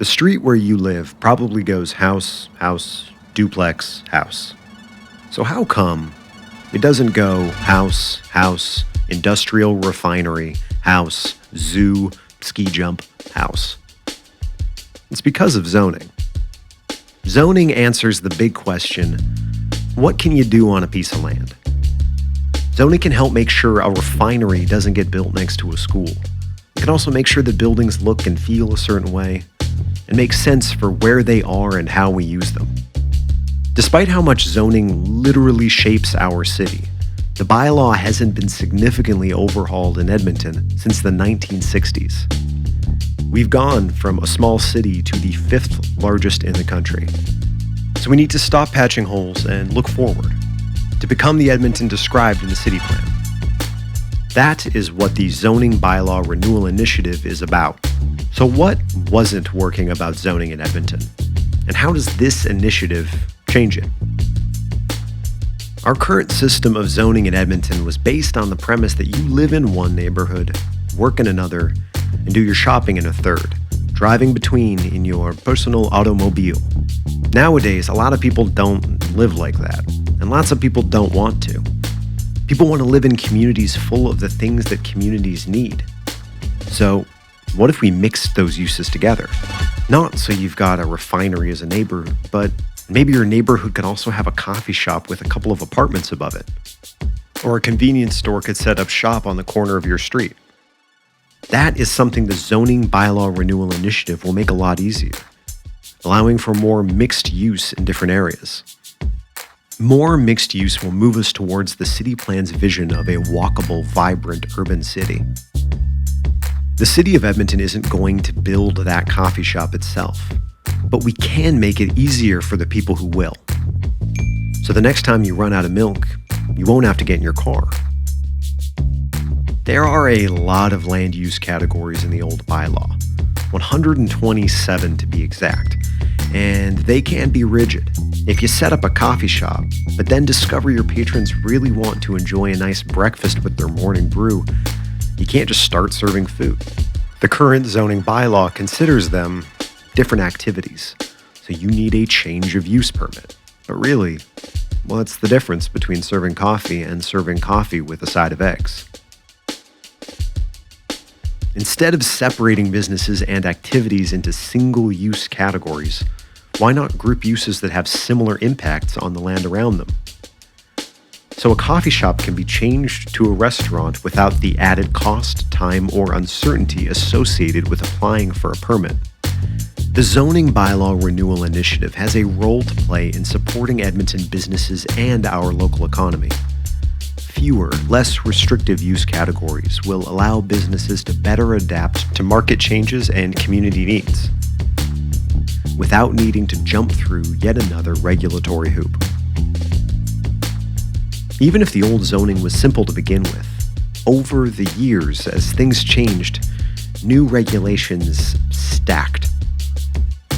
The street where you live probably goes house, house, duplex, house. So how come it doesn't go house, house, industrial refinery, house, zoo, ski jump, house? It's because of zoning. Zoning answers the big question, what can you do on a piece of land? Zoning can help make sure a refinery doesn't get built next to a school. It can also make sure that buildings look and feel a certain way and make sense for where they are and how we use them. Despite how much zoning literally shapes our city, the bylaw hasn't been significantly overhauled in Edmonton since the 1960s. We've gone from a small city to the 5th largest in the country. So we need to stop patching holes and look forward to become the Edmonton described in the city plan. That is what the Zoning Bylaw Renewal Initiative is about. So what wasn't working about zoning in Edmonton? And how does this initiative change it? Our current system of zoning in Edmonton was based on the premise that you live in one neighborhood, work in another, and do your shopping in a third, driving between in your personal automobile. Nowadays, a lot of people don't live like that, and lots of people don't want to. People want to live in communities full of the things that communities need. So, what if we mixed those uses together? Not so you've got a refinery as a neighbor, but maybe your neighborhood could also have a coffee shop with a couple of apartments above it. Or a convenience store could set up shop on the corner of your street. That is something the Zoning Bylaw Renewal Initiative will make a lot easier, allowing for more mixed use in different areas. More mixed use will move us towards the city plan's vision of a walkable, vibrant urban city. The city of Edmonton isn't going to build that coffee shop itself, but we can make it easier for the people who will. So the next time you run out of milk, you won't have to get in your car. There are a lot of land use categories in the old bylaw, 127 to be exact, and they can be rigid. If you set up a coffee shop, but then discover your patrons really want to enjoy a nice breakfast with their morning brew, you can't just start serving food. The current zoning bylaw considers them different activities, so you need a change of use permit. But really, what's the difference between serving coffee and serving coffee with a side of eggs? Instead of separating businesses and activities into single-use categories, why not group uses that have similar impacts on the land around them? So a coffee shop can be changed to a restaurant without the added cost, time, or uncertainty associated with applying for a permit. The Zoning Bylaw Renewal Initiative has a role to play in supporting Edmonton businesses and our local economy. Fewer, less restrictive use categories will allow businesses to better adapt to market changes and community needs, without needing to jump through yet another regulatory hoop. Even if the old zoning was simple to begin with, over the years, as things changed, new regulations stacked.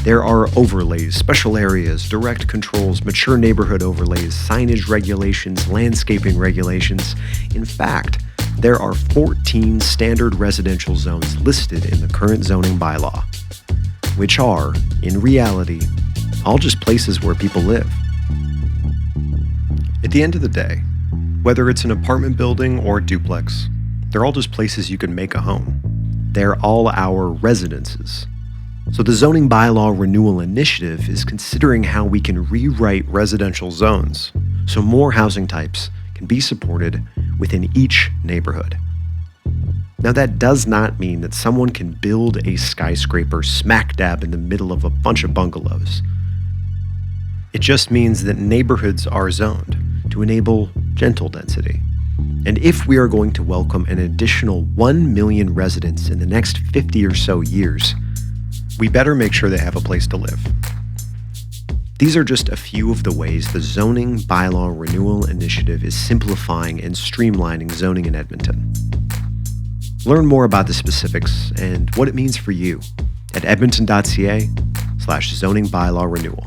There are overlays, special areas, direct controls, mature neighborhood overlays, signage regulations, landscaping regulations. In fact, there are 14 standard residential zones listed in the current zoning bylaw, which are, in reality, all just places where people live. At the end of the day, whether it's an apartment building or a duplex, they're all just places you can make a home. They're all our residences. So the Zoning Bylaw Renewal Initiative is considering how we can rewrite residential zones so more housing types can be supported within each neighborhood. Now, that does not mean that someone can build a skyscraper smack dab in the middle of a bunch of bungalows. It just means that neighborhoods are zoned to enable gentle density. And if we are going to welcome an additional 1 million residents in the next 50 or so years, we better make sure they have a place to live. These are just a few of the ways the Zoning Bylaw Renewal Initiative is simplifying and streamlining zoning in Edmonton. Learn more about the specifics and what it means for you at edmonton.ca/zoning bylaw renewal.